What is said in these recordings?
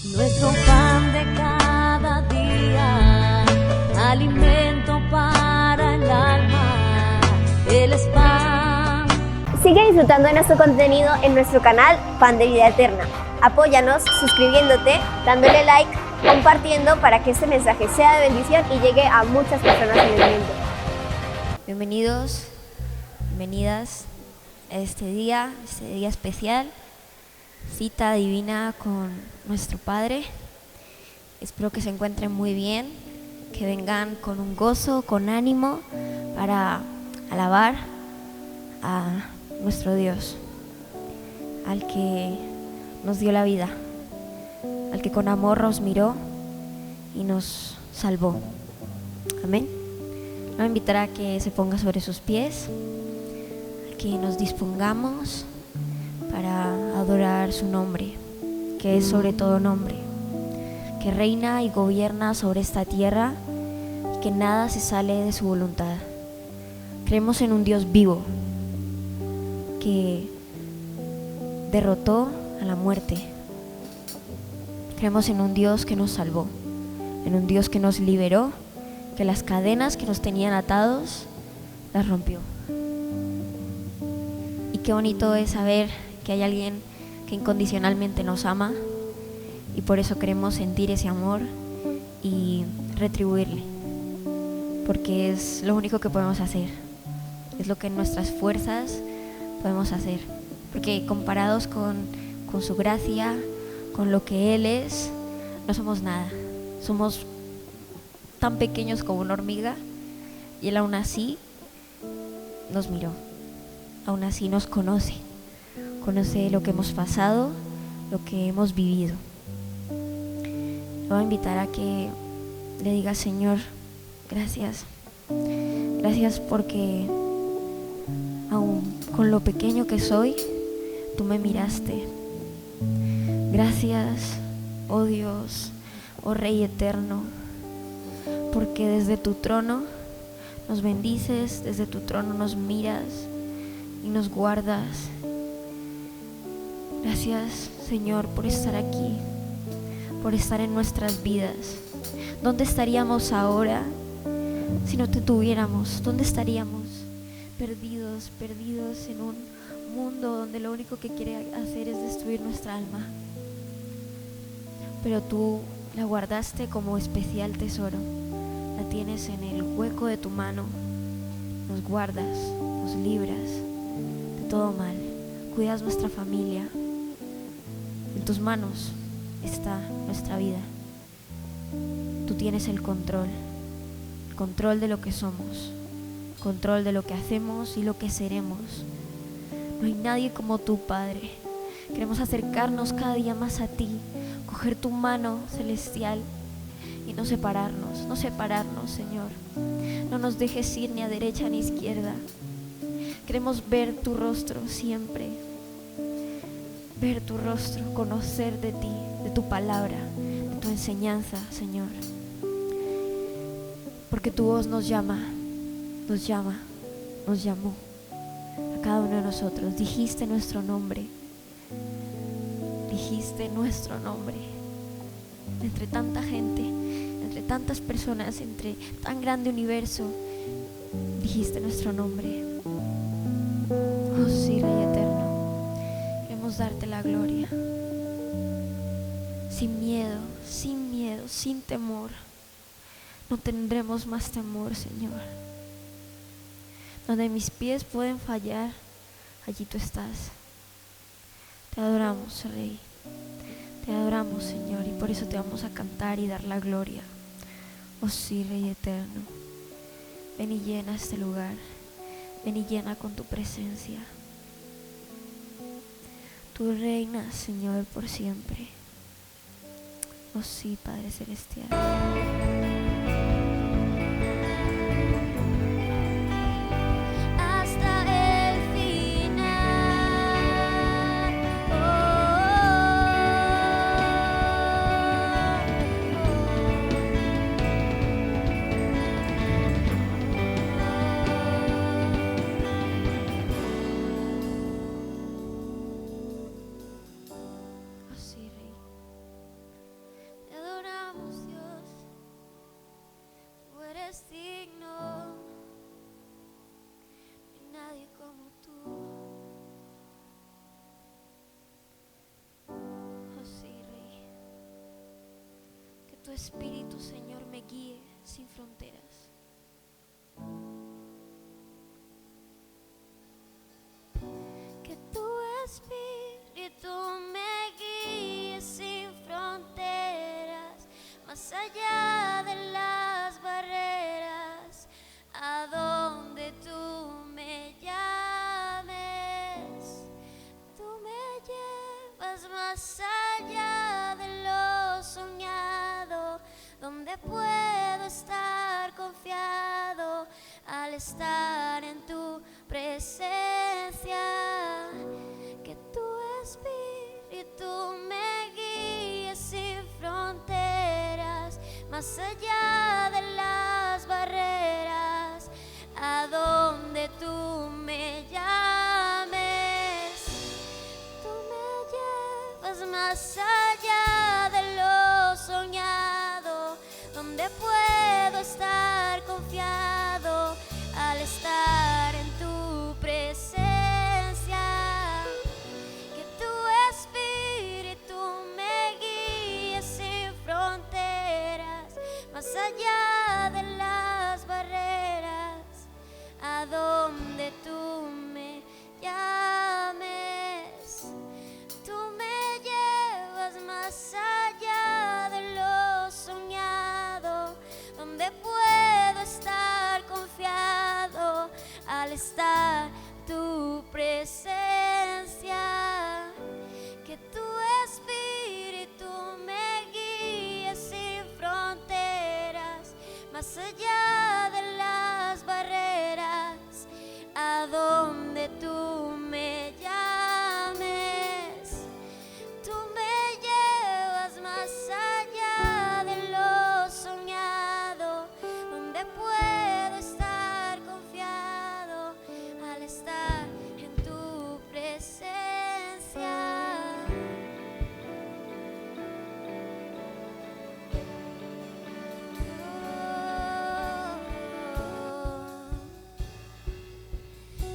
nuestro pan de cada día, alimento para el alma, Él es pan. Sigue disfrutando de nuestro contenido en nuestro canal Pan de Vida Eterna. Apóyanos suscribiéndote, dándole like, compartiendo para que este mensaje sea de bendición y llegue a muchas personas en el mundo. Bienvenidos, bienvenidas a este día especial, cita divina con nuestro Padre. Espero que se encuentren muy bien, que vengan con un gozo, con ánimo para alabar a nuestro Dios, al que nos dio la vida, al que con amor nos miró y nos salvó. Amén. Voy a invitar a que se ponga sobre sus pies, a que nos dispongamos para adorar su nombre, que es sobre todo nombre, que reina y gobierna sobre esta tierra y que nada se sale de su voluntad. Creemos en un Dios vivo que derrotó a la muerte. Creemos en un Dios que nos salvó, en un Dios que nos liberó, que las cadenas que nos tenían atados las rompió. Y qué bonito es saber que hay alguien que incondicionalmente nos ama y por eso queremos sentir ese amor y retribuirle, porque es lo único que podemos hacer, es lo que en nuestras fuerzas podemos hacer, porque comparados con su gracia, con lo que Él es, no somos nada, somos tan pequeños como una hormiga y Él aún así nos miró, aún así nos conoce lo que hemos pasado, lo que hemos vivido. Le voy a invitar a que le diga: Señor, gracias, gracias porque aún con lo pequeño que soy, tú me miraste. Gracias, oh Dios, oh Rey eterno, porque desde tu trono nos bendices, desde tu trono nos miras y nos guardas. Gracias, Señor, por estar aquí, por estar en nuestras vidas. ¿Dónde estaríamos ahora si no te tuviéramos? ¿Dónde estaríamos? Perdidos en un mundo donde lo único que quiere hacer es destruir nuestra alma. Pero tú la guardaste como especial tesoro, la tienes en el hueco de tu mano, nos guardas, nos libras de todo mal, cuidas nuestra familia. En tus manos está nuestra vida. Tú tienes el control de lo que somos, control de lo que hacemos y lo que seremos. No hay nadie como tú, Padre. Queremos acercarnos cada día más a ti, coger tu mano celestial y no separarnos, Señor. No nos dejes ir ni a derecha ni a izquierda. Queremos ver tu rostro siempre, ver tu rostro, conocer de ti, de tu palabra, de tu enseñanza, Señor. Porque tu voz nos llamó a cada uno de nosotros. Dijiste nuestro nombre, entre tanta gente, entre tantas personas, entre tan grande universo. Dijiste nuestro nombre. Oh sí, Rey eterno, queremos darte la gloria, sin miedo, sin temor. No tendremos más temor, Señor. Donde mis pies pueden fallar, allí tú estás. Te adoramos, Rey. Te adoramos, Señor, y por eso te vamos a cantar y dar la gloria. Oh sí, Rey eterno. Ven y llena este lugar. Ven y llena con tu presencia. Tú reinas, Señor, por siempre. Oh sí, Padre celestial. tu Espíritu, Señor, me guíe sin fronteras. Que tu Espíritu me guíe sin fronteras, más allá de las barreras, a donde tú me llames. Tú me llevas más allá de lo soñado, donde puedo estar confiado al estar en tu presencia. Que tu Espíritu me guíe sin fronteras, más allá de las barreras, a donde tú me llames. Tú me llevas más allá de lo soñado, donde puedo estar confiado al estar en tu presencia. Que tu Espíritu me guíe sin fronteras, más allá de las barreras, a donde tú me llames. Tú me llevas más allá de lo soñado, donde puedo estar confiado al estar en tu presencia. Que tu Espíritu me guíe sin fronteras, más allá de las barreras, a donde tú me llames. Tú me llevas más allá de lo soñado, donde puedo estar confiado al estar en tu presencia.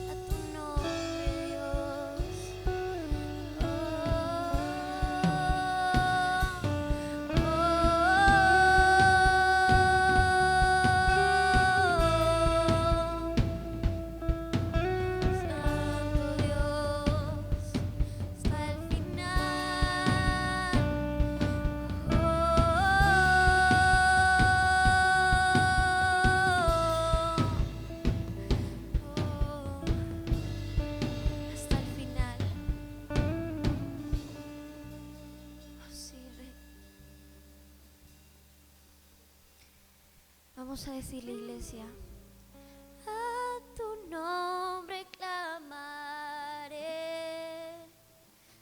A tu nombre, Dios. Santo Dios, hasta el final. Hasta el final. Oh, sí, Rey. Vamos a decirle, iglesia: a tu nombre clamaré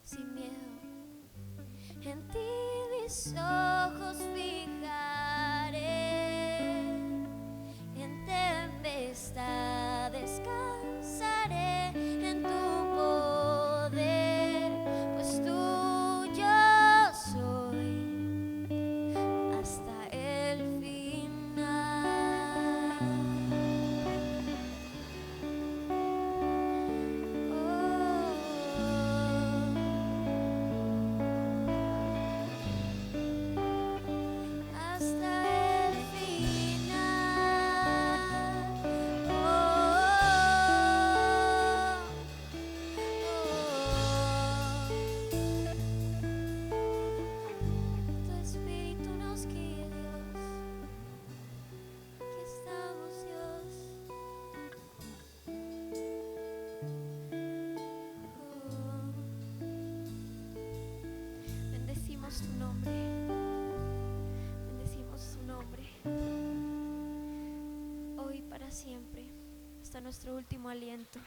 sin miedo, en ti mis ojos fijaré, en tempestad descansaré en tu poder, pues tuyo soy hasta el final. Hasta el final. Tu Espíritu nos guíe, Dios. Aquí estamos, Dios. Bendecimos tu nombre. Bendecimos tu nombre. Hoy y para siempre, hasta nuestro último aliento.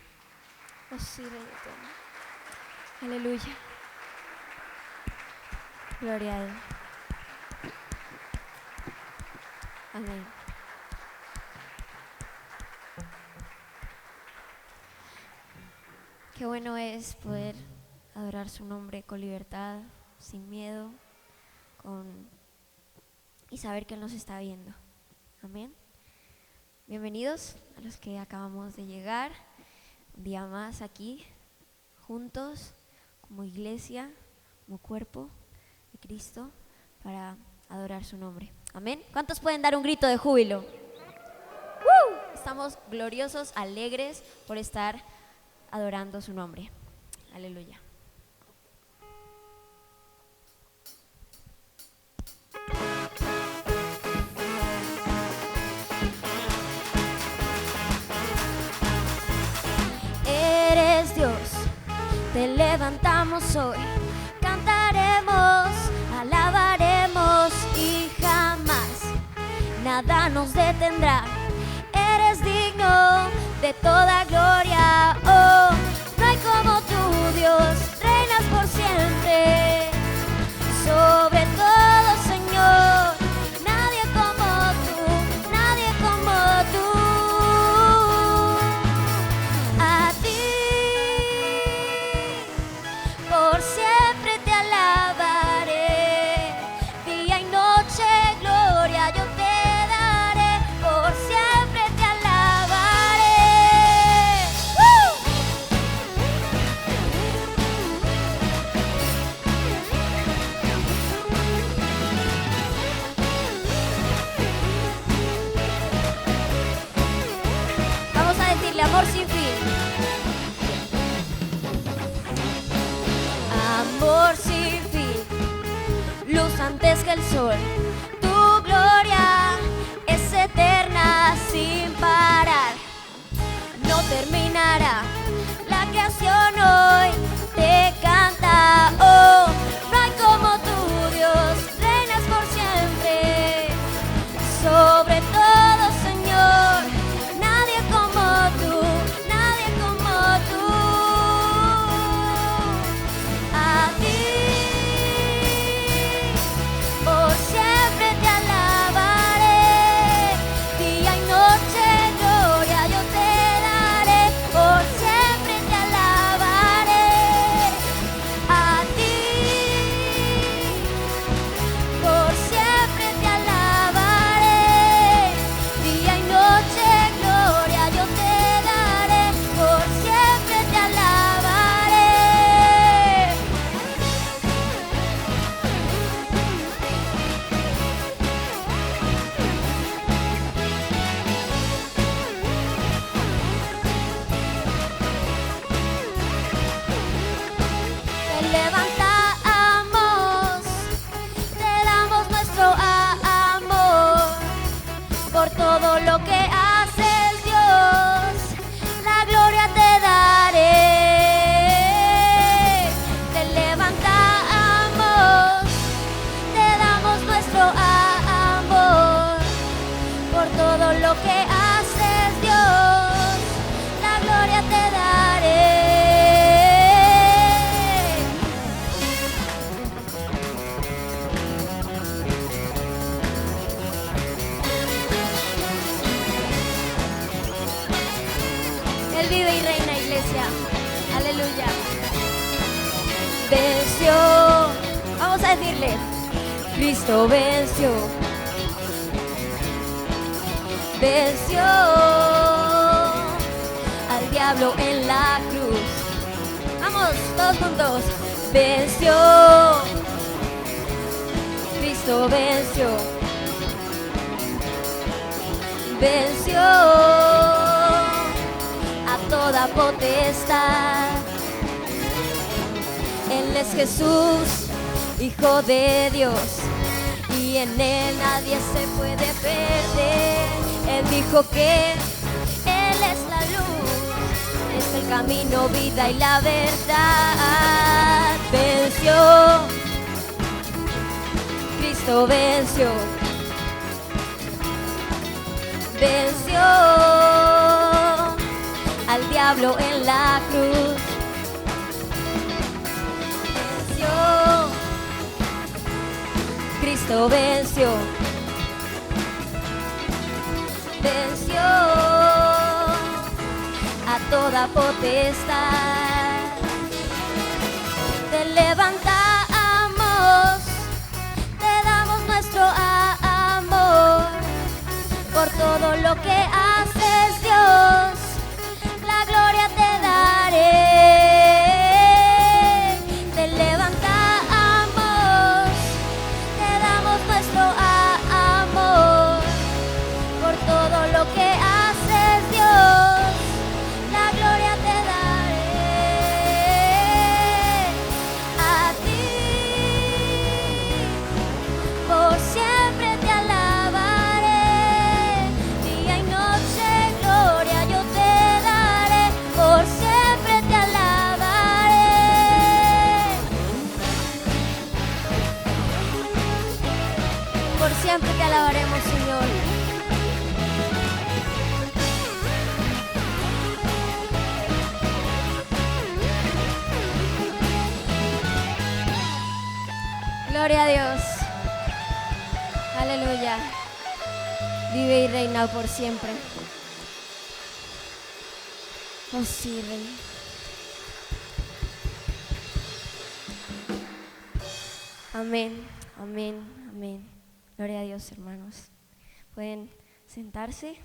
Oh, sí, Rey eterno. Aleluya. Gloria a Él. Amén. Qué bueno es poder adorar su nombre con libertad, sin miedo, y saber que Él nos está viendo. Amén. Bienvenidos a los que acabamos de llegar, un día más aquí, juntos, como iglesia, como cuerpo de Cristo, para adorar su nombre. Amén. ¿Cuántos pueden dar un grito de júbilo? Estamos gloriosos, alegres por estar adorando su nombre. Aleluya. Eres Dios, te levantamos hoy, cantaremos, alabaremos y jamás nada nos detendrá. Eres digno de toda gloria, oh, no hay como tú, Dios, reinas por siempre. Sobre todo, Señor, nadie como tú, nadie como tú. A ti, por siempre te alabaré, día y noche gloria yo te daré, por siempre te alabaré. Vamos a decirle amor sin fin. Amor sin fin, luz antes que el sol, tu gloria es eterna sin parar, no terminará, la creación hoy te canta, oh, no hay como tú, Dios, reinas por siempre, sobre todo, Señor, nadie como tú, nadie como tú. A ti, por siempre te alabaré, día y noche gloria yo te daré, por siempre te alabaré. A ti, por siempre te alabaré, día y noche gloria yo te daré, por siempre te alabaré. Te levantamos, te damos nuestro amor por todo lo que haces, Dios, la gloria te daré. Te levantamos, te damos nuestro amor por todo lo que haces, Dios, la gloria te daré. Él vive y reina, iglesia. Aleluya. Venció. Vamos a decirle, Cristo venció. Venció al diablo en la cruz. Vamos, todos juntos. Venció. Cristo venció. Venció a toda potestad. Él es Jesús, Hijo de Dios, y en Él nadie se puede perder. Él dijo que Él es la luz, es el camino, vida y la verdad. Venció, Cristo venció. Venció al diablo en la cruz. Venció, Cristo venció. Venció a toda potestad. Te levantamos, te damos nuestro amor por todo lo que haces, Dios, la gloria te daré. Te levantamos, te damos nuestro por siempre te alabaremos, Señor. Gloria a Dios. Aleluya. Vive y reina por siempre. Oh sí, Rey. Amén, amén, amén. Gloria a Dios, hermanos. Pueden sentarse.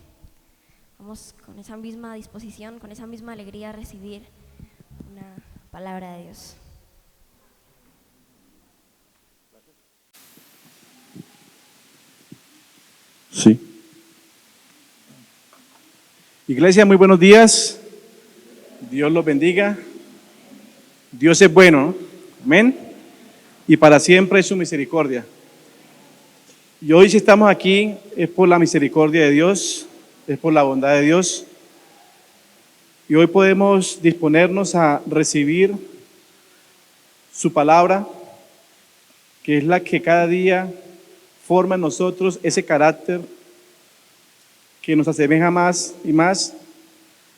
Vamos con esa misma disposición, con esa misma alegría a recibir una palabra de Dios. Sí. Iglesia, muy buenos días. Dios los bendiga. Dios es bueno, ¿no? Amén. Y para siempre es su misericordia. Y hoy si estamos aquí es por la misericordia de Dios, es por la bondad de Dios. Y hoy podemos disponernos a recibir su palabra, que es la que cada día forma en nosotros ese carácter que nos asemeja más y más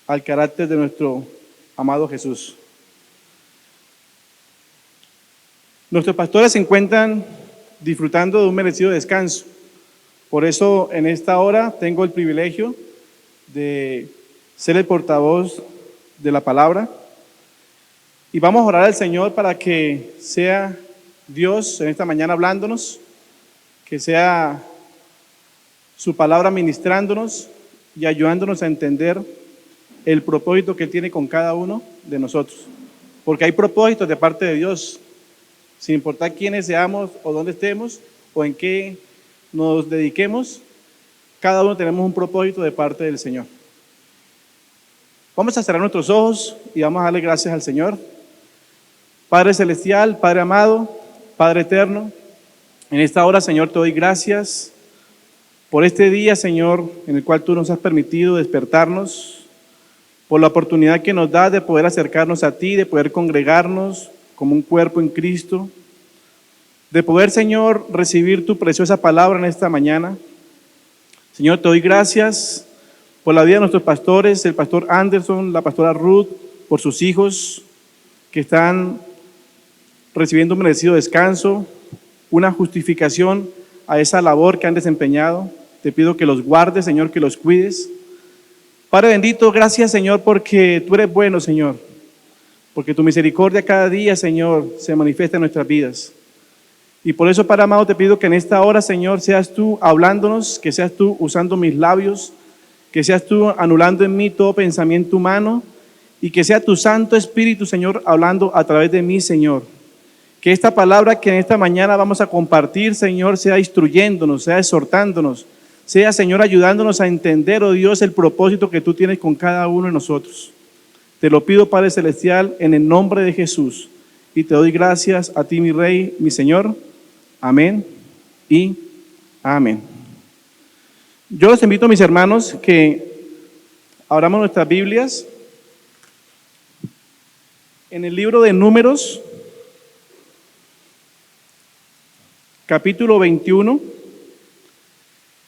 al carácter de nuestro amado Jesús. Nuestros pastores se encuentran disfrutando de un merecido descanso. Por eso en esta hora tengo el privilegio de ser el portavoz de la palabra. Y vamos a orar al Señor para que sea Dios en esta mañana hablándonos, que sea su palabra ministrándonos y ayudándonos a entender el propósito que tiene con cada uno de nosotros. Porque hay propósitos de parte de Dios, sin importar quiénes seamos o dónde estemos o en qué nos dediquemos, cada uno tenemos un propósito de parte del Señor. Vamos a cerrar nuestros ojos y vamos a darle gracias al Señor. Padre celestial, Padre amado, Padre eterno, en esta hora, Señor, te doy gracias por este día, Señor, en el cual tú nos has permitido despertarnos, por la oportunidad que nos das de poder acercarnos a ti, de poder congregarnos como un cuerpo en Cristo, de poder, Señor, recibir tu preciosa palabra en esta mañana. Señor, te doy gracias por la vida de nuestros pastores, el pastor Anderson, la pastora Ruth, por sus hijos que están recibiendo un merecido descanso, una justificación a esa labor que han desempeñado. Te pido que los guardes, Señor, que los cuides. Padre bendito, gracias, Señor, porque tú eres bueno, Señor, porque tu misericordia cada día, Señor, se manifiesta en nuestras vidas. Y por eso, Padre amado, te pido que en esta hora, Señor, seas tú hablándonos, que seas tú usando mis labios, que seas tú anulando en mí todo pensamiento humano y que sea tu Santo Espíritu, Señor, hablando a través de mí, Señor. Que esta palabra que en esta mañana vamos a compartir, Señor, sea instruyéndonos, sea exhortándonos, sea, Señor, ayudándonos a entender, oh Dios, el propósito que tú tienes con cada uno de nosotros. Te lo pido, Padre Celestial, en el nombre de Jesús. Y te doy gracias a ti, mi Rey, mi Señor. Amén y amén. Yo los invito, mis hermanos, que abramos nuestras Biblias en el libro de Números, capítulo 21,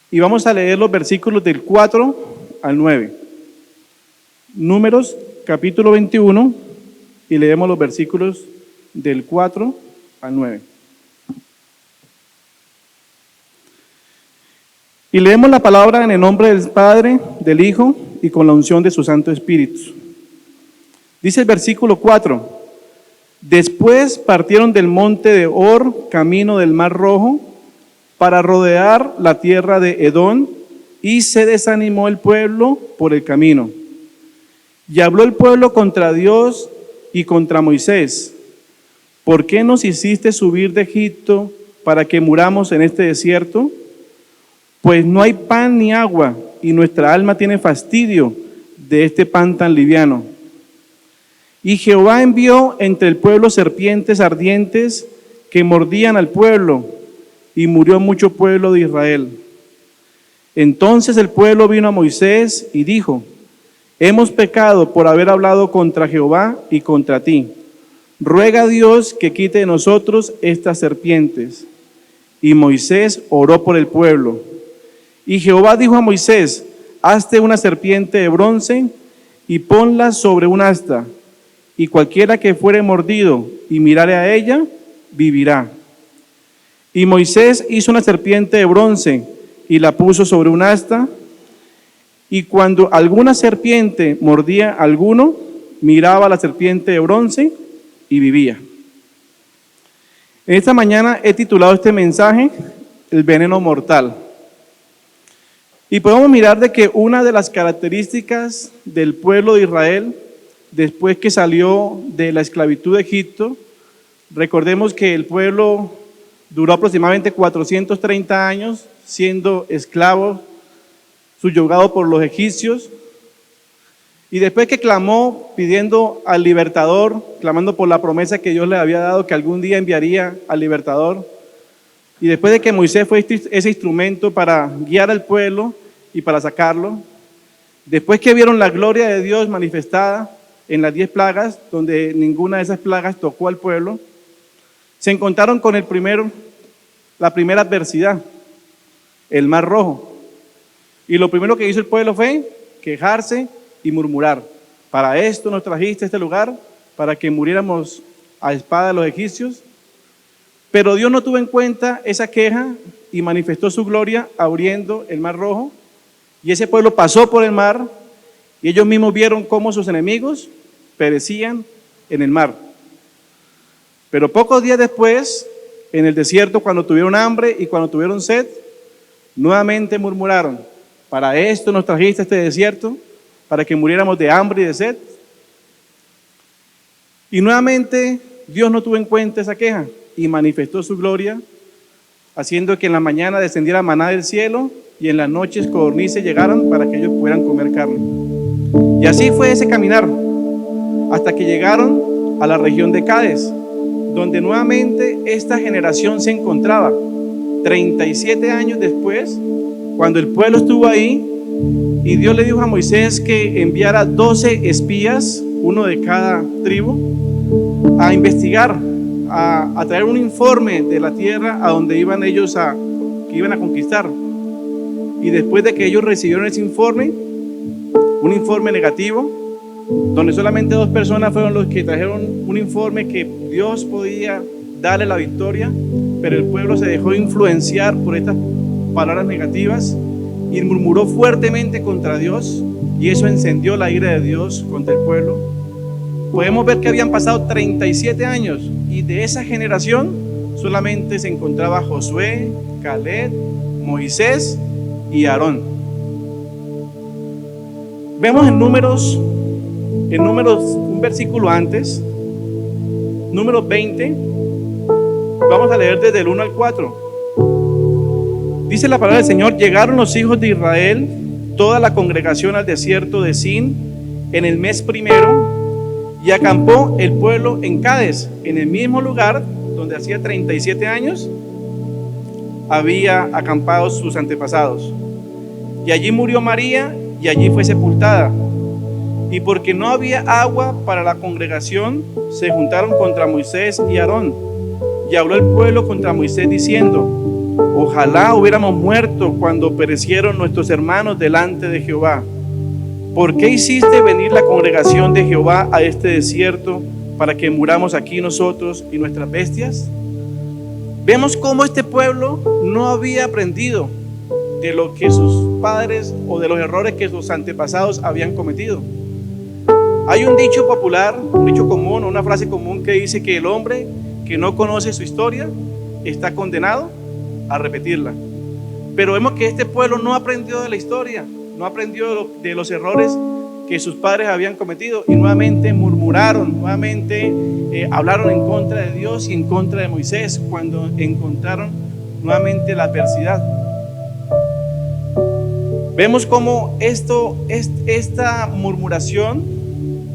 y vamos a leer los versículos del 4 al 9. Números, capítulo 21, y leemos los versículos del 4 al 9. Y leemos la palabra en el nombre del Padre, del Hijo y con la unción de su Santo Espíritu. Dice el versículo 4: Después partieron del monte de Hor, camino del Mar Rojo, para rodear la tierra de Edom, y se desanimó el pueblo por el camino. Y habló el pueblo contra Dios y contra Moisés: ¿Por qué nos hiciste subir de Egipto para que muramos en este desierto? Pues no hay pan ni agua, y nuestra alma tiene fastidio de este pan tan liviano. Y Jehová envió entre el pueblo serpientes ardientes que mordían al pueblo, y murió mucho pueblo de Israel. Entonces el pueblo vino a Moisés y dijo: Hemos pecado por haber hablado contra Jehová y contra ti. Ruega a Dios que quite de nosotros estas serpientes. Y Moisés oró por el pueblo. Y Jehová dijo a Moisés: hazte una serpiente de bronce y ponla sobre un asta, y cualquiera que fuere mordido y mirare a ella, vivirá. Y Moisés hizo una serpiente de bronce y la puso sobre un asta, y cuando alguna serpiente mordía a alguno, miraba a la serpiente de bronce y vivía. En esta mañana he titulado este mensaje El veneno mortal. Y podemos mirar de que una de las características del pueblo de Israel, después que salió de la esclavitud de Egipto, recordemos que el pueblo duró aproximadamente 430 años siendo esclavo, subyugado por los egipcios, y después que clamó pidiendo al libertador, clamando por la promesa que Dios le había dado que algún día enviaría al libertador, y después de que Moisés fue ese instrumento para guiar al pueblo y para sacarlo, después que vieron la gloria de Dios manifestada en las 10 plagas, donde ninguna de esas plagas tocó al pueblo, se encontraron con la primera adversidad, el Mar Rojo. Y lo primero que hizo el pueblo fue quejarse y murmurar: para esto nos trajiste a este lugar, para que muriéramos a espada de los egipcios. Pero Dios no tuvo en cuenta esa queja y manifestó su gloria abriendo el Mar Rojo, y ese pueblo pasó por el mar, y ellos mismos vieron cómo sus enemigos perecían en el mar. Pero pocos días después, en el desierto, cuando tuvieron hambre y cuando tuvieron sed, nuevamente murmuraron: para esto nos trajiste a este desierto, para que muriéramos de hambre y de sed. Y nuevamente Dios no tuvo en cuenta esa queja y manifestó su gloria, haciendo que en la mañana descendiera maná del cielo y en las noches codornices llegaran para que ellos pudieran comer carne. Y así fue ese caminar, hasta que llegaron a la región de Cádiz, donde nuevamente esta generación se encontraba. 37 años después, cuando el pueblo estuvo ahí, y Dios le dijo a Moisés que enviara 12 espías, uno de cada tribu, a investigar, a traer un informe de la tierra a donde iban ellos que iban a conquistar. Y después de que ellos recibieron ese informe, un informe negativo, donde solamente 2 personas fueron los que trajeron un informe que Dios podía darle la victoria, pero el pueblo se dejó influenciar por estas palabras negativas y murmuró fuertemente contra Dios, y eso encendió la ira de Dios contra el pueblo. Podemos ver que habían pasado 37 años y de esa generación solamente se encontraba Josué, Caleb, Moisés y Aarón. Vemos en números un versículo antes, números 20, vamos a leer desde el 1 al 4. Dice la palabra del Señor: llegaron los hijos de Israel, toda la congregación, al desierto de Sin en el mes primero, y acampó el pueblo en Cádiz, en el mismo lugar donde hacía 37 años había acampado sus antepasados. Y allí murió María, y allí fue sepultada. Y porque no había agua para la congregación, se juntaron contra Moisés y Aarón. Y habló el pueblo contra Moisés diciendo: ojalá hubiéramos muerto cuando perecieron nuestros hermanos delante de Jehová. ¿Por qué hiciste venir la congregación de Jehová a este desierto para que muramos aquí nosotros y nuestras bestias? Vemos cómo este pueblo no había aprendido de lo que sus padres o de los errores que sus antepasados habían cometido. Hay un dicho popular, un dicho común, una frase común que dice que el hombre que no conoce su historia está condenado a repetirla. Pero vemos que este pueblo no aprendió de la historia, no aprendió de los errores que sus padres habían cometido, y nuevamente murmuraron, nuevamente hablaron en contra de Dios y en contra de Moisés cuando encontraron nuevamente la adversidad. Vemos cómo esta murmuración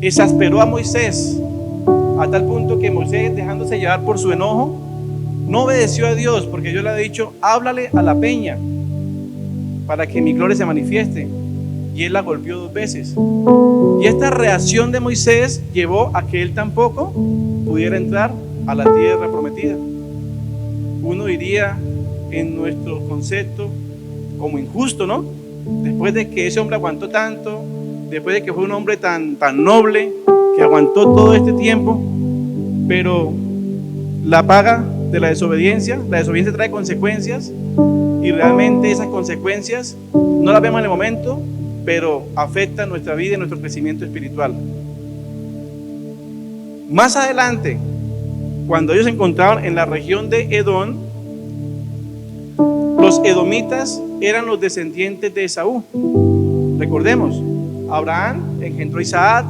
exasperó a Moisés a tal punto que Moisés, dejándose llevar por su enojo, no obedeció a Dios, porque Dios le ha dicho: háblale a la peña para que mi gloria se manifieste. Y él la golpeó 2 veces. Y esta reacción de Moisés llevó a que él tampoco pudiera entrar a la tierra prometida. Uno diría en nuestro concepto como injusto, ¿no? Después de que ese hombre aguantó tanto, después de que fue un hombre tan noble, que aguantó todo este tiempo, pero la paga de la desobediencia trae consecuencias, y realmente esas consecuencias no las vemos en el momento, pero afectan nuestra vida y nuestro crecimiento espiritual. Más adelante, cuando ellos se encontraban en la región de Edom, los edomitas eran los descendientes de Esaú. Recordemos, Abraham engendró a Isaac,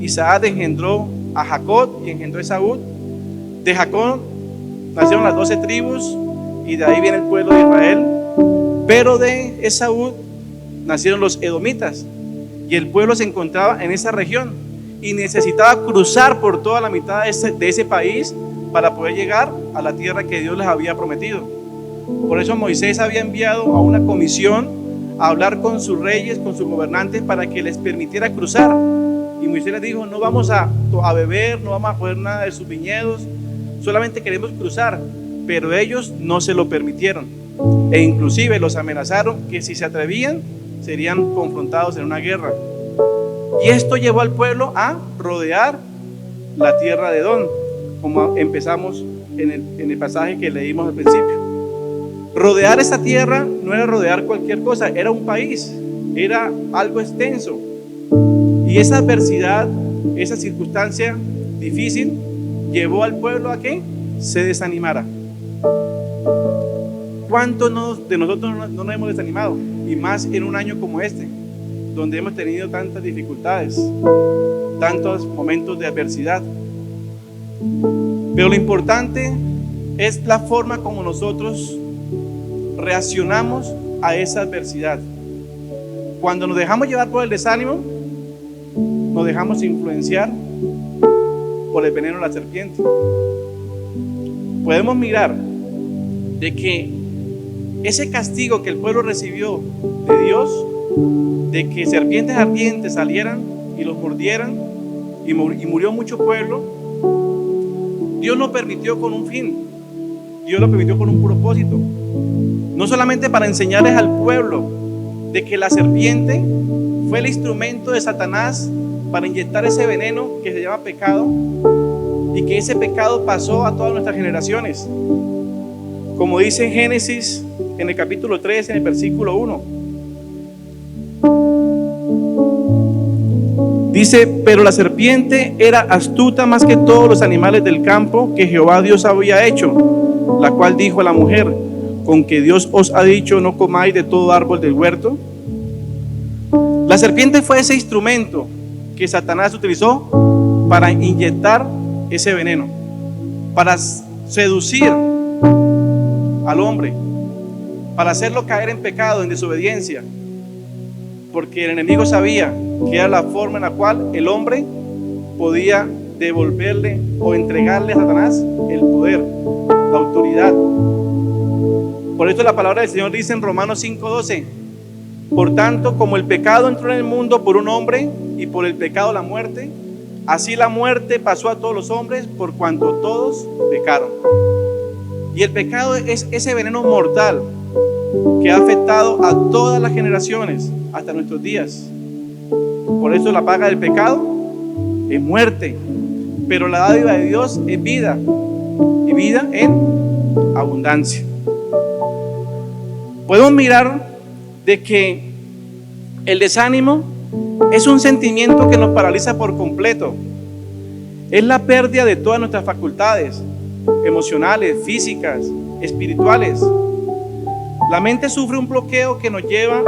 Isaac engendró a Jacob y engendró a Esaú. De Jacob nacieron las 12 tribus y de ahí viene el pueblo de Israel. Pero de Esaú nacieron los edomitas, y el pueblo se encontraba en esa región y necesitaba cruzar por toda la mitad de ese país para poder llegar a la tierra que Dios les había prometido. Por eso Moisés había enviado a una comisión a hablar con sus reyes, con sus gobernantes, para que les permitiera cruzar. Y Moisés les dijo: no vamos a beber, no vamos a coger nada de sus viñedos, solamente queremos cruzar. Pero ellos no se lo permitieron, e inclusive los amenazaron que si se atrevían serían confrontados en una guerra. Y esto llevó al pueblo a rodear la tierra de Edom, como empezamos en el pasaje que leímos al principio. Rodear esa tierra no era rodear cualquier cosa, era un país, era algo extenso. Y esa adversidad, esa circunstancia difícil, llevó al pueblo a que se desanimara. ¿Cuántos de nosotros no nos hemos desanimado? Y más en un año como este, donde hemos tenido tantas dificultades, tantos momentos de adversidad. Pero lo importante es la forma como nosotros reaccionamos a esa adversidad. Cuando nos dejamos llevar por el desánimo, nos dejamos influenciar por el veneno de la serpiente. Podemos mirar de que ese castigo que el pueblo recibió de Dios, de que serpientes ardientes salieran y los mordieran, y murió mucho pueblo, Dios lo permitió con un fin. Dios lo permitió con un propósito, no solamente para enseñarles al pueblo de que la serpiente fue el instrumento de Satanás para inyectar ese veneno que se llama pecado, y que ese pecado pasó a todas nuestras generaciones. Como dice en Génesis, en el capítulo 3, en el versículo 1, dice: pero la serpiente era astuta más que todos los animales del campo que Jehová Dios había hecho, la cual dijo a la mujer: ¿con que Dios os ha dicho no comáis de todo árbol del huerto? La serpiente fue ese instrumento que Satanás utilizó para inyectar ese veneno, para seducir al hombre, para hacerlo caer en pecado, en desobediencia, porque el enemigo sabía que era la forma en la cual el hombre podía devolverle o entregarle a Satanás el poder, la autoridad. Por eso la palabra del Señor dice en Romanos 5:12: por tanto, como el pecado entró en el mundo por un hombre, y por el pecado la muerte, así la muerte pasó a todos los hombres por cuanto todos pecaron. Y el pecado es ese veneno mortal que ha afectado a todas las generaciones hasta nuestros días. Por eso la paga del pecado es muerte, pero la dádiva de Dios es vida, y vida en abundancia. Podemos mirar de que el desánimo es un sentimiento que nos paraliza por completo. Es la pérdida de todas nuestras facultades emocionales, físicas, espirituales. La mente sufre un bloqueo que nos lleva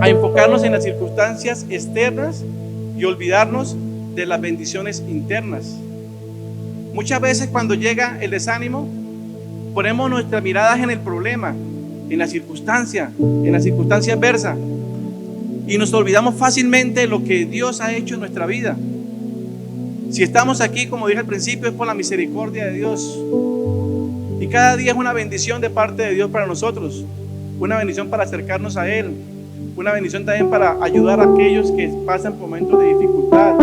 a enfocarnos en las circunstancias externas y olvidarnos de las bendiciones internas. Muchas veces cuando llega el desánimo, ponemos nuestras miradas en el problema, en la circunstancia adversa, y nos olvidamos fácilmente de lo que Dios ha hecho en nuestra vida. Si estamos aquí, como dije al principio, es por la misericordia de Dios, y cada día es una bendición de parte de Dios para nosotros, una bendición para acercarnos a Él, una bendición también para ayudar a aquellos que pasan por momentos de dificultad,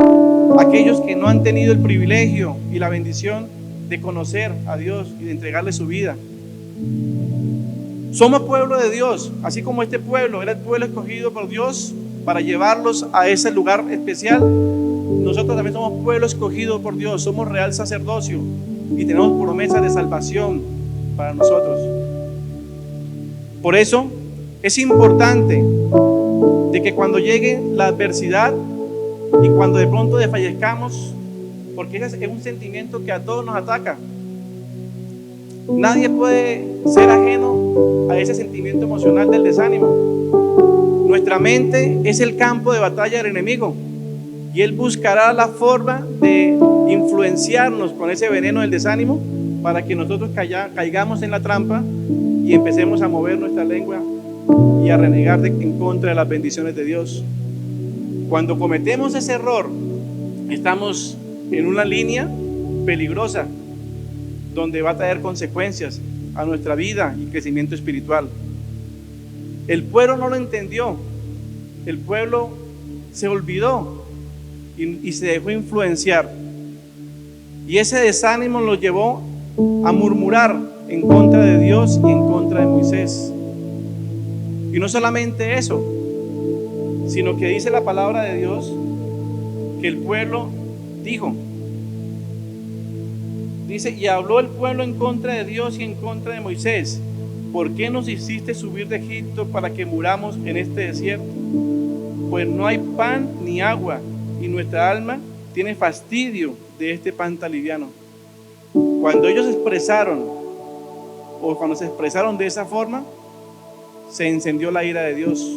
aquellos que no han tenido el privilegio y la bendición de conocer a Dios y de entregarle su vida. Somos pueblo de Dios, así como este pueblo era el pueblo escogido por Dios para llevarlos a ese lugar especial. Nosotros también somos pueblo escogido por Dios, somos real sacerdocio y tenemos promesas de salvación para nosotros. Por eso es importante de que cuando llegue la adversidad y cuando de pronto desfallezcamos, porque ese es un sentimiento que a todos nos ataca. Nadie puede ser ajeno a ese sentimiento emocional del desánimo. Nuestra mente es el campo de batalla del enemigo y él buscará la forma de influenciarnos con ese veneno del desánimo para que nosotros caigamos en la trampa y empecemos a mover nuestra lengua y a renegar en contra de las bendiciones de Dios. Cuando cometemos ese error, estamos en una línea peligrosa donde va a traer consecuencias a nuestra vida y crecimiento espiritual. El pueblo no lo entendió, el pueblo se olvidó y se dejó influenciar, y ese desánimo lo llevó a murmurar en contra de Dios y en contra de Moisés. Y no solamente eso, sino que dice la palabra de Dios que el pueblo dice, y habló el pueblo en contra de Dios y en contra de Moisés: ¿por qué nos hiciste subir de Egipto para que muramos en este desierto? Pues no hay pan ni agua, y nuestra alma tiene fastidio de este pan tan liviano. Cuando ellos cuando se expresaron de esa forma, se encendió la ira de Dios,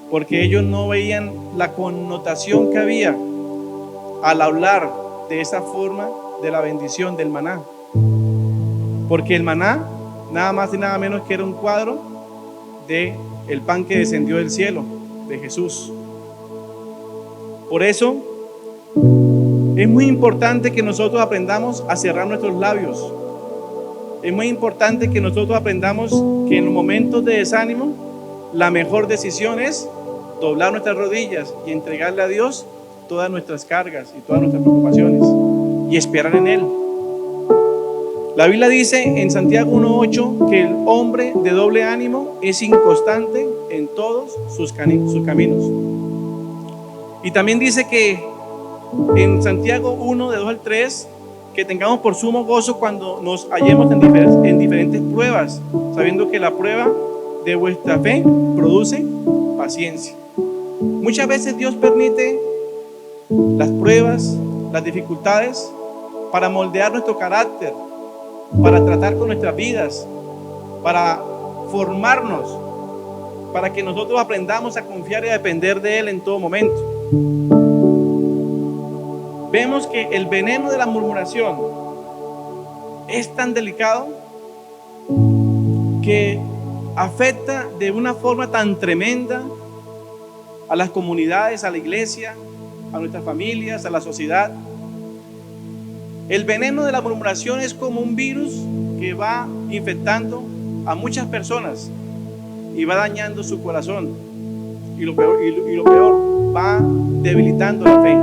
porque ellos no veían la connotación que había al hablar de esa forma de la bendición del maná. Porque el maná nada más y nada menos que era un cuadro de el pan que descendió del cielo, de Jesús. Por eso es muy importante que nosotros aprendamos a cerrar nuestros labios. Es muy importante que nosotros aprendamos que en los momentos de desánimo la mejor decisión es doblar nuestras rodillas y entregarle a Dios todas nuestras cargas y todas nuestras preocupaciones y esperar en Él. La Biblia dice en Santiago 1:8 que el hombre de doble ánimo es inconstante en todos sus caminos. Y también dice que en Santiago 1, de 2 al 3, que tengamos por sumo gozo cuando nos hallemos en diferentes pruebas, sabiendo que la prueba de vuestra fe produce paciencia. Muchas veces Dios permite las pruebas, las dificultades, para moldear nuestro carácter, para tratar con nuestras vidas, para formarnos, para que nosotros aprendamos a confiar y a depender de Él en todo momento. Vemos que el veneno de la murmuración es tan delicado que afecta de una forma tan tremenda a las comunidades, a la iglesia, a nuestras familias, a la sociedad. El veneno de la murmuración es como un virus que va infectando a muchas personas y va dañando su corazón, y lo peor, va debilitando la fe.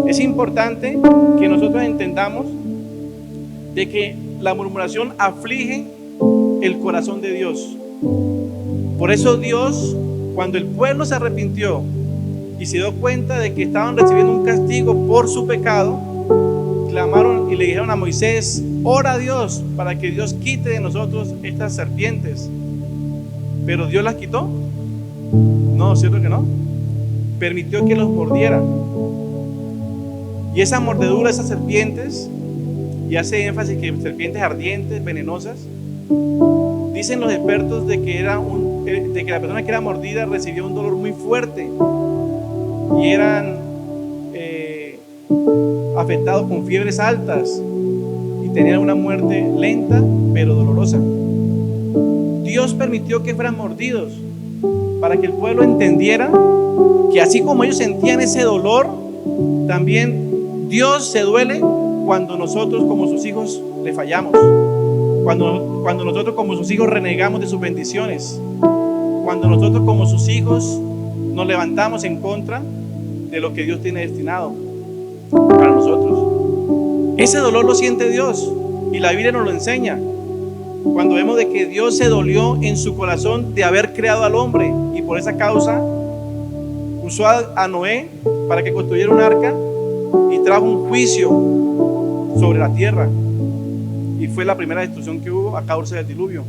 Es importante que nosotros entendamos de que la murmuración aflige el corazón de Dios. Por eso Dios, cuando el pueblo se arrepintió y se dio cuenta de que estaban recibiendo un castigo por su pecado, clamaron y le dijeron a Moisés: ora a Dios para que Dios quite de nosotros estas serpientes. Pero Dios las quitó. No, ¿cierto que no? Permitió que los mordiera. Y esa mordedura, esas serpientes, y hace énfasis que serpientes ardientes, venenosas, dicen los expertos de que la persona que era mordida recibía un dolor muy fuerte y eran afectados con fiebres altas y tenían una muerte lenta pero dolorosa. Dios permitió que fueran mordidos para que el pueblo entendiera que así como ellos sentían ese dolor, también Dios se duele cuando nosotros como sus hijos le fallamos, cuando nosotros como sus hijos renegamos de sus bendiciones, cuando nosotros como sus hijos nos levantamos en contra de lo que Dios tiene destinado para nosotros. Ese dolor lo siente Dios y la Biblia nos lo enseña. cuando vemos de que Dios se dolió en su corazón de haber creado al hombre y por esa causa usó a Noé para que construyera un arca y trajo un juicio sobre la tierra, y fue la primera destrucción que hubo a causa del diluvio.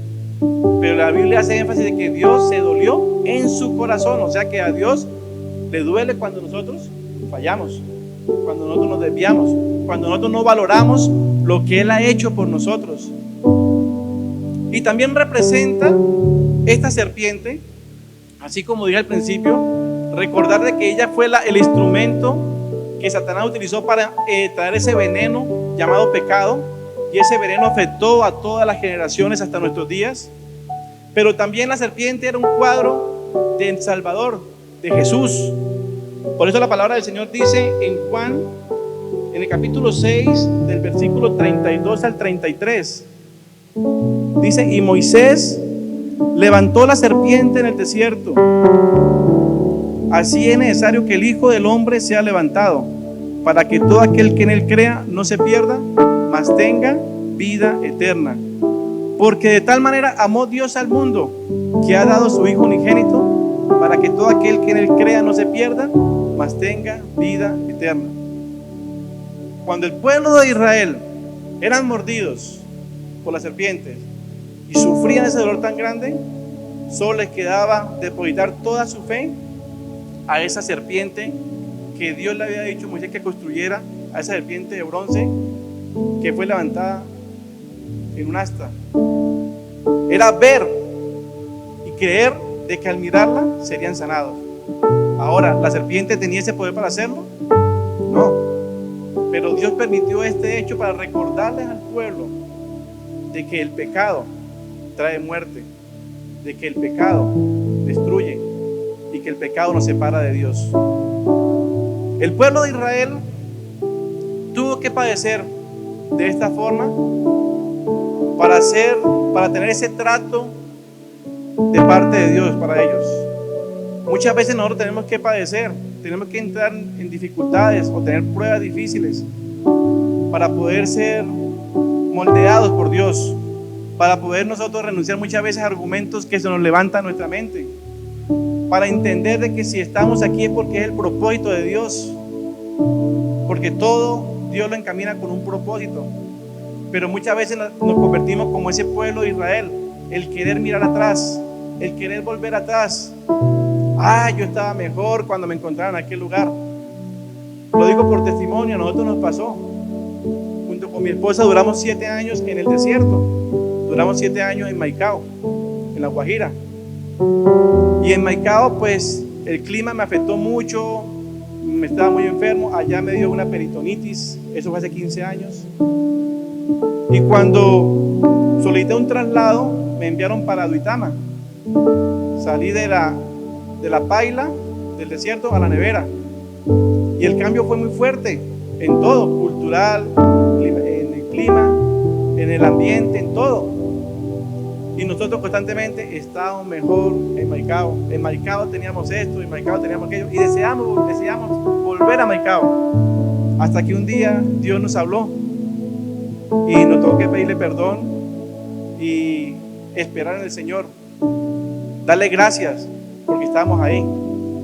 Pero la Biblia hace énfasis de que Dios se dolió en su corazón, o sea que a Dios le duele cuando nosotros fallamos, cuando nosotros nos desviamos, cuando nosotros no valoramos lo que Él ha hecho por nosotros. Y también representa esta serpiente, así como dije al principio, recordar de que ella fue el instrumento que Satanás utilizó para traer ese veneno llamado pecado, y ese veneno afectó a todas las generaciones hasta nuestros días. Pero también la serpiente era un cuadro del Salvador, de Jesús. Por eso la palabra del Señor dice en Juan, en el capítulo 6, del versículo 32 al 33, dice: y Moisés levantó la serpiente en el desierto. Así es necesario que el Hijo del Hombre sea levantado, para que todo aquel que en él crea no se pierda, mas tenga vida eterna. Porque de tal manera amó Dios al mundo, que ha dado su Hijo unigénito, para que todo aquel que en él crea no se pierda, mas tenga vida eterna. Cuando el pueblo de Israel eran mordidos por las serpientes y sufrían ese dolor tan grande, solo les quedaba depositar toda su fe a esa serpiente que Dios le había dicho a Moisés que construyera, a esa serpiente de bronce que fue levantada en un asta. Era ver y creer de que al mirarla serían sanados. Ahora, ¿la serpiente tenía ese poder para hacerlo? No. Pero Dios permitió este hecho para recordarles al pueblo de que el pecado trae muerte, de que el pecado destruye y que el pecado nos separa de Dios. El pueblo de Israel tuvo que padecer de esta forma para tener ese trato de parte de Dios para ellos. Muchas veces nosotros tenemos que padecer, tenemos que entrar en dificultades o tener pruebas difíciles para poder ser moldeados por Dios, para poder nosotros renunciar muchas veces a argumentos que se nos levantan en nuestra mente, para entender de que si estamos aquí es porque es el propósito de Dios, porque todo Dios lo encamina con un propósito. Pero muchas veces nos convertimos como ese pueblo de Israel, el querer mirar atrás, el querer volver atrás. Yo estaba mejor cuando me encontraba en aquel lugar. Lo digo por testimonio, a nosotros nos pasó. Junto con mi esposa duramos 7 años en el desierto, duramos 7 años en Maicao, en La Guajira. Y en Maicao pues el clima me afectó mucho, me estaba muy enfermo, allá me dio una peritonitis, eso fue hace 15 años. Y cuando solicité un traslado, me enviaron para Duitama. Salí de la paila, del desierto, a la nevera. Y el cambio fue muy fuerte en todo, cultural, en el clima, en el ambiente, en todo. Y nosotros constantemente estábamos mejor en Maicao. En Maicao teníamos esto, en Maicao teníamos aquello. Y deseamos volver a Maicao. Hasta que un día Dios nos habló. Y nos tuvo que pedirle perdón y esperar en el Señor. Darle gracias porque estamos ahí.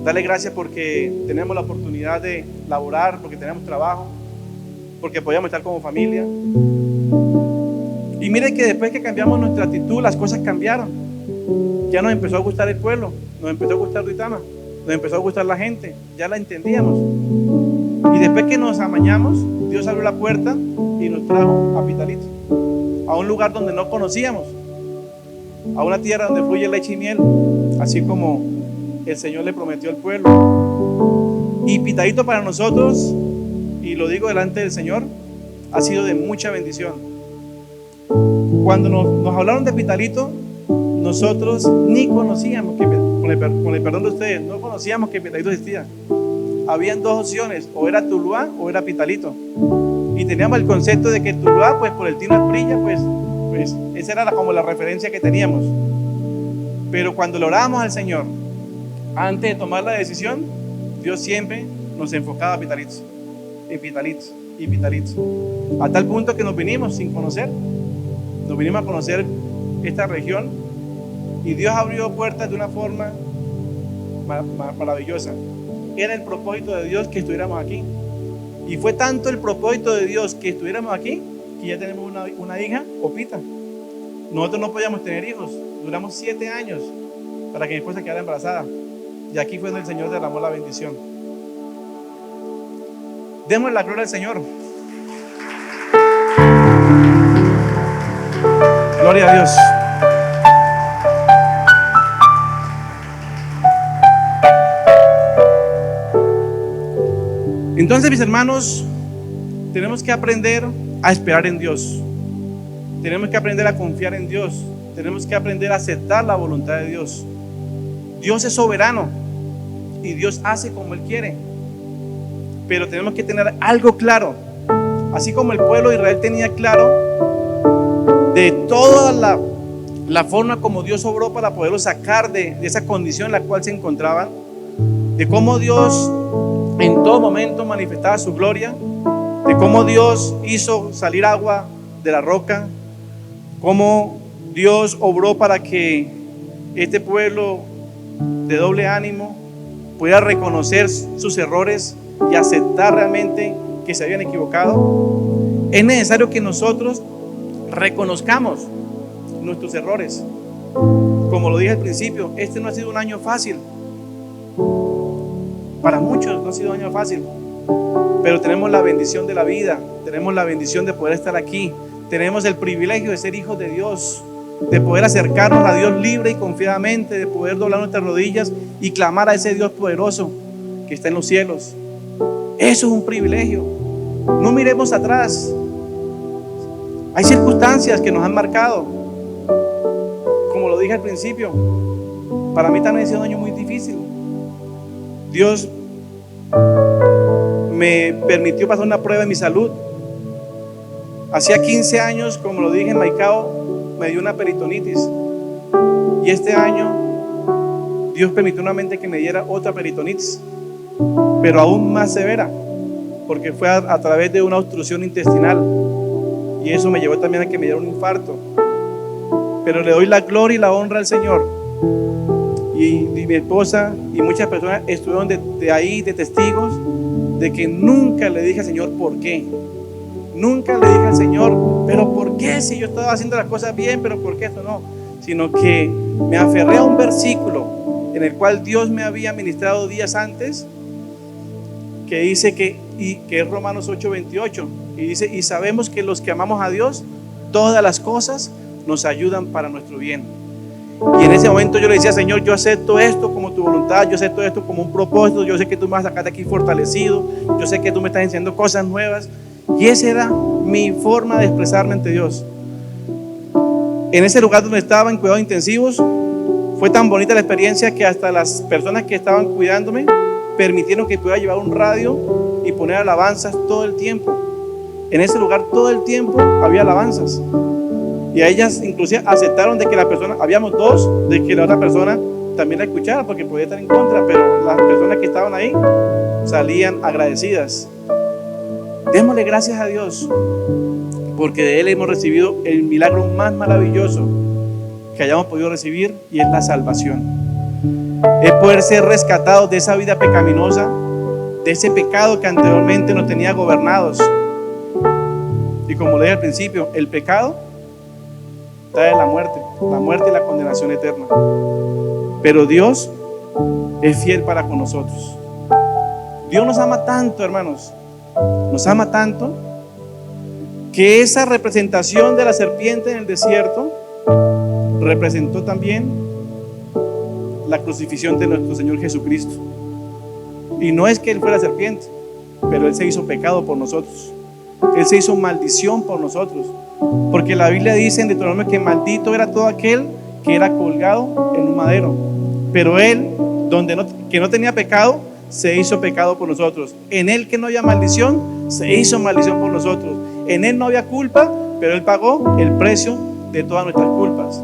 Darle gracias porque tenemos la oportunidad de laborar, porque tenemos trabajo, porque podíamos estar como familia. Y mire que después que cambiamos nuestra actitud, las cosas cambiaron. Ya nos empezó a gustar el pueblo, nos empezó a gustar Duitama, nos empezó a gustar la gente, ya la entendíamos. Y después que nos amañamos, Dios abrió la puerta y nos trajo a Pitalito, a un lugar donde no conocíamos, a una tierra donde fluye leche y miel, así como el Señor le prometió al pueblo. Y Pitalito para nosotros, y lo digo delante del Señor, ha sido de mucha bendición. Cuando nos hablaron de Pitalito, nosotros ni conocíamos que, con el perdón de ustedes, no conocíamos que Pitalito existía. Habían 2 opciones, o era Tuluá o era Pitalito. Y teníamos el concepto de que Tuluá, pues por el Tino Asprilla, pues esa era como la referencia que teníamos. Pero cuando le orábamos al Señor, antes de tomar la decisión, Dios siempre nos enfocaba a Pitalitos, en Pitalitos y Pitalitos. A tal punto que nos vinimos sin conocer. Nos vinimos a conocer esta región y Dios abrió puertas de una forma maravillosa. Era el propósito de Dios que estuviéramos aquí. Y fue tanto el propósito de Dios que estuviéramos aquí que ya tenemos una hija, Opita. Nosotros no podíamos tener hijos. Duramos 7 años para que mi esposa quedara embarazada. Y aquí fue donde el Señor derramó la bendición. Demos la gloria al Señor. Gloria a Dios. Entonces, mis hermanos, tenemos que aprender a esperar en Dios. Tenemos que aprender a confiar en Dios. Tenemos que aprender a aceptar la voluntad de Dios. Dios es soberano y Dios hace como Él quiere. Pero tenemos que tener algo claro. Así como el pueblo de Israel tenía claro de toda la forma como Dios obró para poderlo sacar de esa condición en la cual se encontraban, de cómo Dios en todo momento manifestaba su gloria, de cómo Dios hizo salir agua de la roca, cómo Dios obró para que este pueblo de doble ánimo pudiera reconocer sus errores y aceptar realmente que se habían equivocado. Es necesario que nosotros reconozcamos nuestros errores. Como lo dije al principio, este no ha sido un año fácil. Para muchos no ha sido un año fácil, pero tenemos la bendición de la vida, tenemos la bendición de poder estar aquí, tenemos el privilegio de ser hijos de Dios, de poder acercarnos a Dios libre y confiadamente, de poder doblar nuestras rodillas y clamar a ese Dios poderoso que está en los cielos. Eso es un privilegio. No miremos atrás. Hay circunstancias que nos han marcado. Como lo dije al principio, para mí también ha sido un año muy difícil. Dios me permitió pasar una prueba en mi salud. Hacía 15 años, como lo dije en Maicao, me dio una peritonitis. Y este año Dios permitió nuevamente que me diera otra peritonitis, pero aún más severa, porque fue a través de una obstrucción intestinal. Y eso me llevó también a que me diera un infarto. Pero le doy la gloria y la honra al Señor. Y mi esposa y muchas personas estuvieron de ahí, de testigos, de que nunca le dije al Señor por qué. Nunca le dije al Señor, pero ¿por qué? Si yo estaba haciendo las cosas bien, pero ¿por qué esto no? Sino que me aferré a un versículo en el cual Dios me había ministrado días antes, que dice que es Romanos 8:28, y dice: y sabemos que los que amamos a Dios, todas las cosas nos ayudan para nuestro bien. Y en ese momento yo le decía: Señor, yo acepto esto como tu voluntad, yo acepto esto como un propósito, yo sé que tú me vas a sacar de aquí fortalecido, yo sé que tú me estás enseñando cosas nuevas. Y esa era mi forma de expresarme ante Dios. En ese lugar donde estaba en cuidados intensivos, fue tan bonita la experiencia que hasta las personas que estaban cuidándome permitieron que pudiera llevar un radio y poner alabanzas todo el tiempo. En ese lugar todo el tiempo había alabanzas. Y a ellas inclusive aceptaron de que la persona, habíamos dos, de que la otra persona también la escuchara, porque podía estar en contra, pero las personas que estaban ahí salían agradecidas. Démosle gracias a Dios, porque de Él hemos recibido el milagro más maravilloso que hayamos podido recibir, y es la salvación. Es poder ser rescatados de esa vida pecaminosa, de ese pecado que anteriormente nos tenía gobernados. Y como le dije al principio, el pecado trae la muerte y la condenación eterna. Pero Dios es fiel para con nosotros. Dios nos ama tanto, hermanos, nos ama tanto, que esa representación de la serpiente en el desierto representó también la crucifixión de nuestro Señor Jesucristo. Y no es que Él fuera serpiente, pero Él se hizo pecado por nosotros. Él se hizo maldición por nosotros, porque la Biblia dice en Deuteronomio que maldito era todo aquel que era colgado en un madero. Pero Él, que no tenía pecado, se hizo pecado por nosotros. En Él, que no había maldición, se hizo maldición por nosotros. En Él no había culpa, pero Él pagó el precio de todas nuestras culpas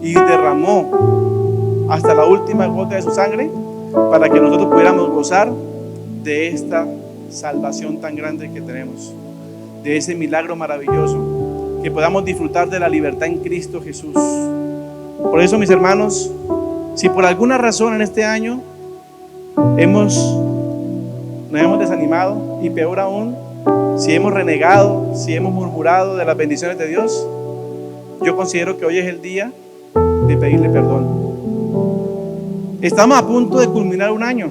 y derramó hasta la última gota de su sangre para que nosotros pudiéramos gozar de esta salvación tan grande que tenemos, de ese milagro maravilloso que podamos disfrutar de la libertad en Cristo Jesús. Por eso, mis hermanos, si por alguna razón en este año nos hemos desanimado, y peor aún, si hemos renegado, si hemos murmurado de las bendiciones de Dios, yo considero que hoy es el día de pedirle perdón. Estamos a punto de culminar un año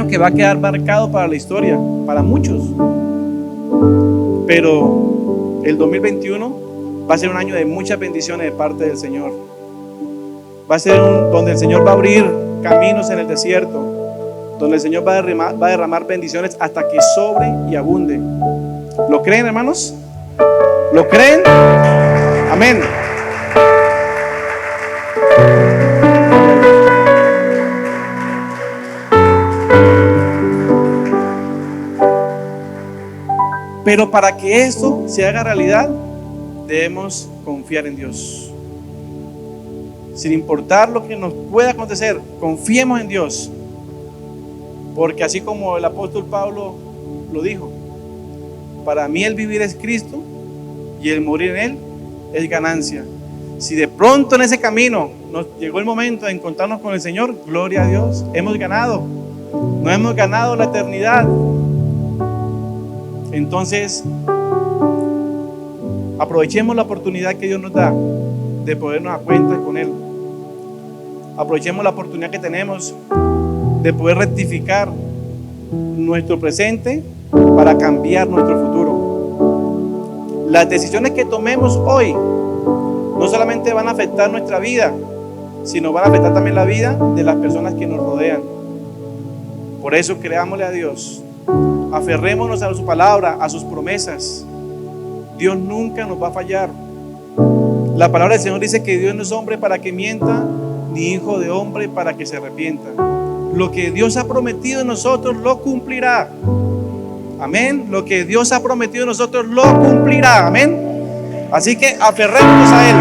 que va a quedar marcado para la historia, para muchos. Pero el 2021 va a ser un año de muchas bendiciones de parte del Señor. Va a ser donde el Señor va a abrir caminos en el desierto, donde el Señor va a derramar bendiciones hasta que sobre y abunde. ¿Lo creen, hermanos? ¿Lo creen? Amén. Pero para que esto se haga realidad, debemos confiar en Dios. Sin importar lo que nos pueda acontecer, confiemos en Dios. Porque así como el apóstol Pablo lo dijo, para mí el vivir es Cristo y el morir en Él es ganancia. Si de pronto en ese camino nos llegó el momento de encontrarnos con el Señor, gloria a Dios, hemos ganado. No hemos ganado la eternidad. Entonces, aprovechemos la oportunidad que Dios nos da de podernos a cuentas con Él. Aprovechemos la oportunidad que tenemos de poder rectificar nuestro presente para cambiar nuestro futuro. Las decisiones que tomemos hoy no solamente van a afectar nuestra vida, sino van a afectar también la vida de las personas que nos rodean. Por eso creámosle a Dios. Aferrémonos a su palabra, a sus promesas. Dios nunca nos va a fallar. La palabra del Señor dice que Dios no es hombre para que mienta, ni hijo de hombre para que se arrepienta. Lo que Dios ha prometido en nosotros lo cumplirá. Amén. Lo que Dios ha prometido en nosotros lo cumplirá. Amén. Así que aferrémonos a Él.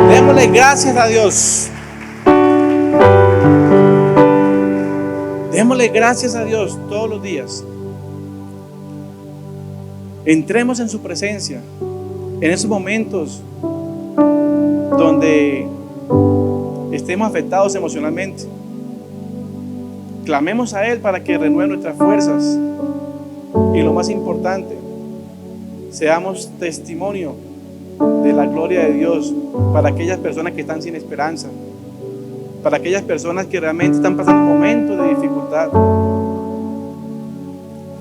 Démosle gracias a Dios. Démosle gracias a Dios todos los días. Entremos en su presencia en esos momentos donde estemos afectados emocionalmente. Clamemos a Él para que renueve nuestras fuerzas. Y lo más importante, seamos testimonio de la gloria de Dios para aquellas personas que están sin esperanza, para aquellas personas que realmente están pasando momentos de dificultad.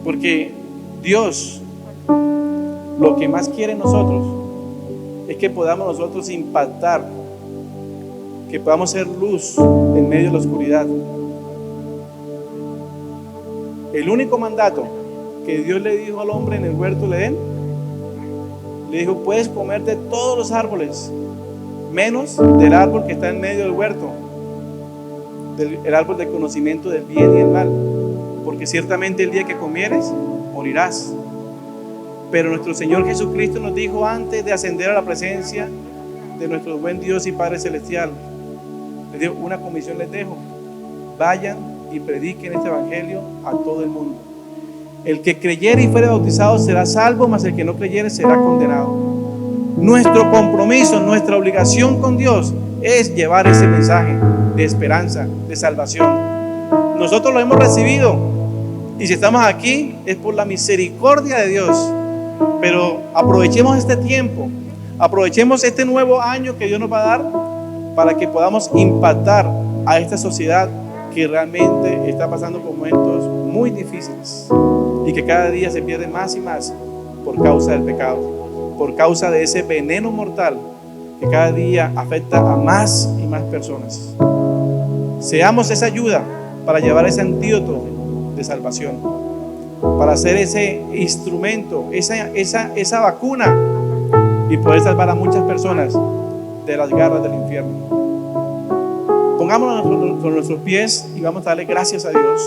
Porque Dios lo que más quiere en nosotros es que podamos nosotros impactar, que podamos ser luz en medio de la oscuridad. El único mandato que Dios le dijo al hombre en el huerto de Edén, le dijo: puedes comer de todos los árboles, menos del árbol que está en medio del huerto, el árbol del conocimiento del bien y el mal, porque ciertamente el día que comieres, morirás. Pero nuestro Señor Jesucristo nos dijo antes de ascender a la presencia de nuestro buen Dios y Padre Celestial, les dijo: una comisión les dejo, vayan y prediquen este evangelio a todo el mundo. El que creyere y fuere bautizado será salvo, mas el que no creyere será condenado. Nuestro compromiso, nuestra obligación con Dios es llevar ese mensaje de esperanza, de salvación. Nosotros lo hemos recibido, y si estamos aquí es por la misericordia de Dios. Pero aprovechemos este tiempo, aprovechemos este nuevo año que Dios nos va a dar para que podamos impactar a esta sociedad que realmente está pasando por momentos muy difíciles y que cada día se pierde más y más por causa del pecado, por causa de ese veneno mortal que cada día afecta a más y más personas. Seamos esa ayuda para llevar ese antídoto de salvación, para ser ese instrumento, esa vacuna, y poder salvar a muchas personas de las garras del infierno. Pongámonos con nuestros pies y vamos a darle gracias a Dios.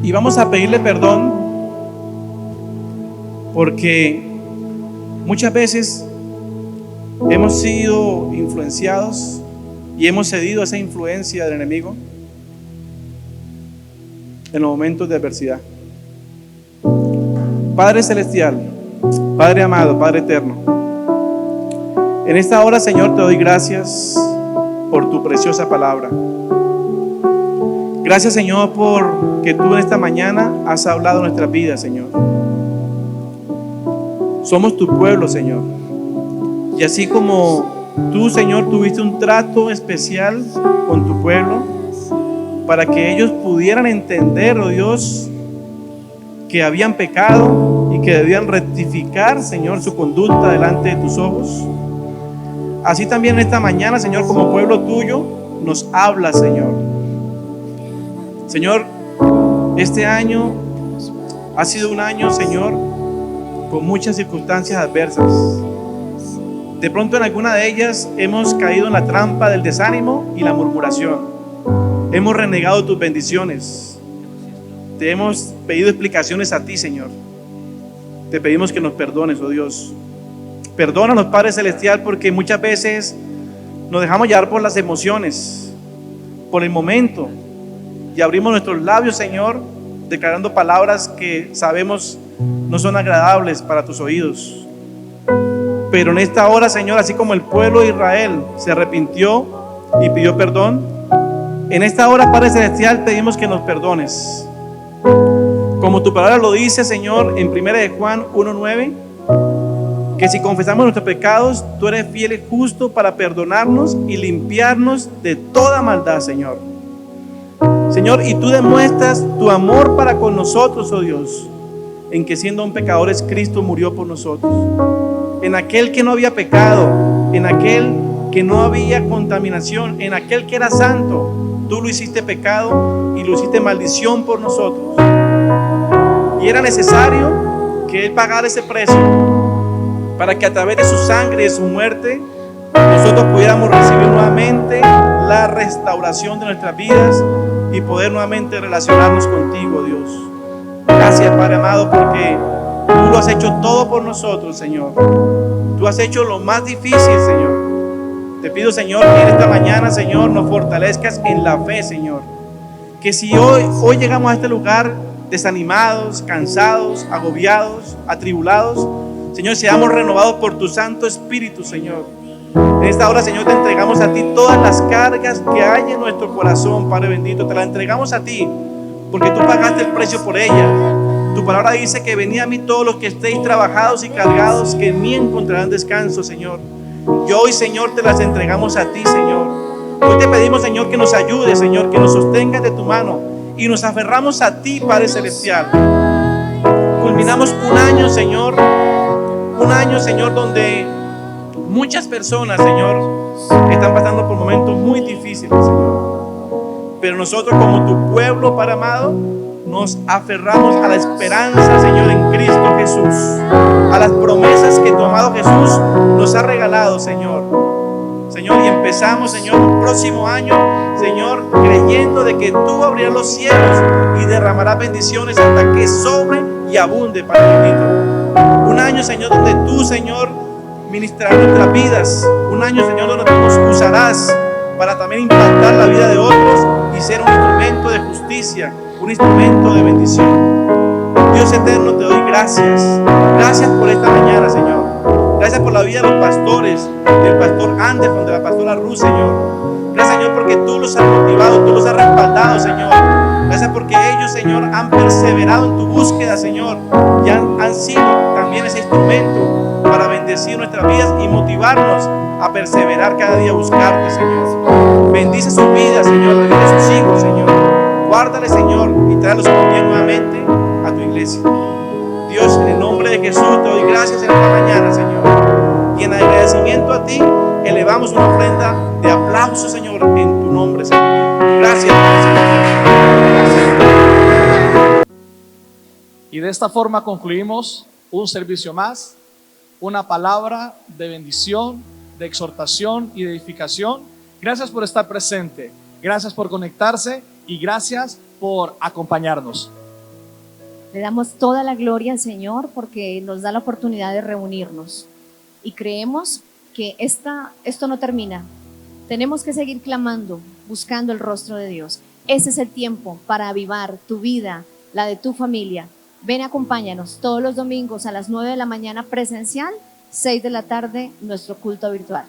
Y vamos a pedirle perdón, porque muchas veces hemos sido influenciados y hemos cedido a esa influencia del enemigo. en los momentos de adversidad. Padre celestial, Padre amado, Padre eterno, en esta hora, Señor, te doy gracias por tu preciosa palabra. Gracias, Señor, por que tú en esta mañana has hablado en nuestras vidas, Señor. Somos tu pueblo, Señor. Y así como tú, Señor, tuviste un trato especial con tu pueblo para que ellos pudieran entender, oh Dios, que habían pecado y que debían rectificar, Señor, su conducta delante de tus ojos. Así también en esta mañana, Señor, como pueblo tuyo, nos habla, Señor. Señor, este año ha sido un año, Señor, con muchas circunstancias adversas. De pronto en alguna de ellas hemos caído en la trampa del desánimo y la murmuración. Hemos renegado tus bendiciones. Te hemos pedido explicaciones a ti, Señor. Te pedimos que nos perdones, oh Dios. Perdónanos, Padre Celestial, porque muchas veces nos dejamos llevar por las emociones, por el momento, y abrimos nuestros labios, Señor, declarando palabras que sabemos no son agradables para tus oídos. Pero en esta hora, Señor, así como el pueblo de Israel se arrepintió y pidió perdón, en esta hora, Padre Celestial, pedimos que nos perdones. Como tu palabra lo dice, Señor, en 1 de Juan 1:9, que si confesamos nuestros pecados, tú eres fiel y justo para perdonarnos y limpiarnos de toda maldad, Señor. Señor, y tú demuestras tu amor para con nosotros, oh Dios, en que siendo aún pecadores, Cristo murió por nosotros. En aquel que no había pecado, en aquel que no había contaminación, en aquel que era santo, tú lo hiciste pecado y lo hiciste maldición por nosotros. Y era necesario que Él pagara ese precio para que a través de su sangre y de su muerte nosotros pudiéramos recibir nuevamente la restauración de nuestras vidas y poder nuevamente relacionarnos contigo, Dios. Gracias, Padre amado, porque tú lo has hecho todo por nosotros, Señor. Tú has hecho lo más difícil, Señor. Te pido, Señor, que en esta mañana, Señor, nos fortalezcas en la fe, Señor. Que si hoy llegamos a este lugar desanimados, cansados, agobiados, atribulados, Señor, seamos renovados por tu Santo Espíritu, Señor. En esta hora, Señor, te entregamos a ti todas las cargas que hay en nuestro corazón, Padre bendito. Te las entregamos a ti, porque tú pagaste el precio por ella. Tu palabra dice que venid a mí todos los que estéis trabajados y cargados, que en mí encontrarán descanso, Señor. Y hoy, Señor, te las entregamos a ti, Señor. Hoy te pedimos, Señor, que nos ayudes, Señor, que nos sostengas de tu mano y nos aferramos a ti, Padre Celestial. Culminamos un año, Señor, donde muchas personas, Señor, están pasando por momentos muy difíciles, Señor. Pero nosotros, como tu pueblo, Padre amado, nos aferramos a la esperanza, Señor, en Cristo Jesús, a las promesas que tu amado Jesús nos ha regalado, Señor. Señor, y empezamos, Señor, un próximo año, Señor, creyendo de que tú abrirás los cielos y derramarás bendiciones hasta que sobre y abunde, Padre bendito. Un año, Señor, donde tú, Señor, ministrarás nuestras vidas. Un año, Señor, donde nos usarás para también impactar la vida de otros y ser un instrumento de justicia, un instrumento de bendición. Dios eterno, te doy gracias. Gracias por esta mañana, Señor. Gracias por la vida de los pastores, del pastor Anderson, de la pastora Ruth, Señor. Gracias, Señor, porque tú los has motivado, tú los has respaldado, Señor. Gracias porque ellos, Señor, han perseverado en tu búsqueda, Señor, y han sido también ese instrumento para bendecir nuestras vidas y motivarnos a perseverar cada día a buscarte, Señor. Bendice sus vidas, Señor, bendice sus hijos, Señor. Guárdale, Señor, y tráelos con bien nuevamente a tu iglesia. Dios, en el nombre de Jesús, te doy gracias en esta mañana, Señor. Y en agradecimiento a ti, elevamos una ofrenda de aplauso, Señor, en tu nombre, Señor. Gracias, Señor. Y de esta forma concluimos un servicio más, una palabra de bendición, de exhortación y de edificación. Gracias por estar presente, gracias por conectarse y gracias por acompañarnos. Le damos toda la gloria al Señor porque nos da la oportunidad de reunirnos y creemos que esto no termina. Tenemos que seguir clamando, buscando el rostro de Dios. Ese es el tiempo para avivar tu vida, la de tu familia. Ven, acompáñanos todos los domingos a las 9 de la mañana presencial, 6 de la tarde nuestro culto virtual.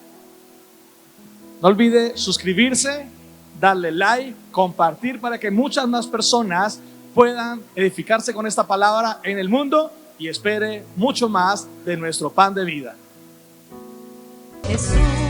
No olvide suscribirse, darle like, compartir para que muchas más personas puedan edificarse con esta palabra en el mundo y espere mucho más de nuestro pan de vida. Jesús.